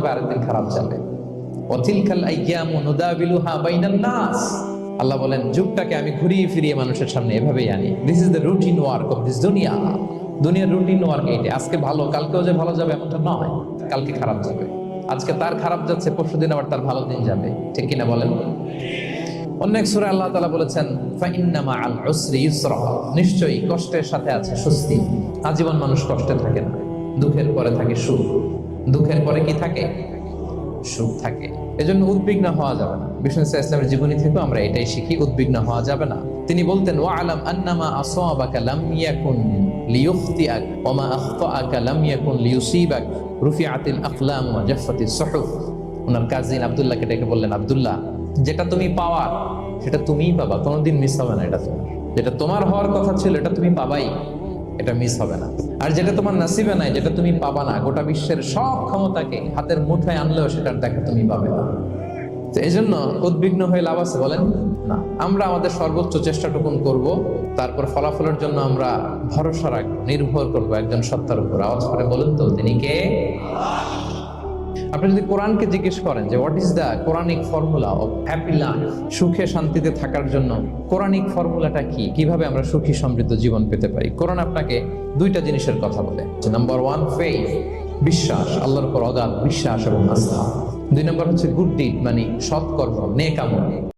যাবে, আরেকদিন খারাপ যাবে। ওয়াতিলকাল আইয়ামু নুদাবিলুহা বাইনান নাস, আল্লাহ বলেন যুগটাকে আমি ঘুরিয়ে ফিরিয়ে মানুষের সামনে এভাবেই আনি। This is the routine work of this দুনিয়া। দুনিয়ার রুটিন ওয়ার্ক এইটা। আজকে ভালো, কালকেও যে ভালো যাবে এমনটা নয়, কালকে খারাপ যাবে। আজকে তার খারাপ যাচ্ছে, পরশুদিন আবার তার ভালো দিন যাবে, ঠিক কিনা বলেন? অন্য এক সূরায় আল্লাহ তাআলা বলেছেন ফাইন্না মাআল উসরি ইউসরা, নিশ্চয়ই কষ্টের সাথে আছে স্বস্তি। আজীবন মানুষ কষ্টে থাকে না, দুঃখের পরে থাকে সুখ, দুঃখের পরে কি থাকে? সুখ থাকে। এজন্য উদ্বিগ্ন হওয়া যাবে না। বিষ্ণু ইসলামের জীবনী থেকে আমরা এটাই শিখি, উদ্বিগ্ন হওয়া যাবে না। তিনি বলতেন ওয়ালাম আন্নামা আসাবাকা লাম ইয়াকুন লিয়ুখতিআক ওয়া মা আখতাআকা লাম ইয়াকুন লিয়ুসিবাক রুফিআতিল আকলাম ওয়া জাফফাতিস সুহুফ। ওনার কাজিন আব্দুল্লাহকে ডেকে বললেন, আব্দুল্লাহ, যেটা তুমি পাওয়ার সেটা তুমিই পাবা, কোনোদিন মিস হবে না। এটা তোমার, যেটা তোমার হওয়ার কথা ছিল এটা তুমি পাবাই, এটা মিস হবে না। আর যেটা তোমার নসিবে নাই, যেটা তুমি পাবা না, গোটা বিশ্বের সব ক্ষমতাকে হাতের মুঠোয় আনলেও সেটার দেখা তুমি পাবে না। তো এই জন্য উদ্বিগ্ন হয়ে লাভ আছে বলেন না। আমরা আমাদের সর্বোচ্চ চেষ্টাটুকুন করব, তারপর ফলাফলের জন্য আমরা ভরসা রাখবো, নির্ভর করবো একজন সত্তার উপর। আওয়াজ করে বলুন তো, তিনি কে? আপনি যদি কোরআনকে জিজ্ঞেস করেন যে what is the Quranic formula of happy life, সুখে শান্তিতে থাকার জন্য কোরআনিক ফর্মুলাটা কি, কিভাবে আমরা সুখী সমৃদ্ধ জীবন পেতে পারি, কোরআন আপনাকে দুইটা জিনিসের কথা বলে। নাম্বার ওয়ান, ফেইথ, বিশ্বাস, আল্লাহর উপর অগাধ বিশ্বাস এবং আস্থা। দুই নম্বর হচ্ছে গুড ডিড, মানে সৎকর্ম, নেক আমল।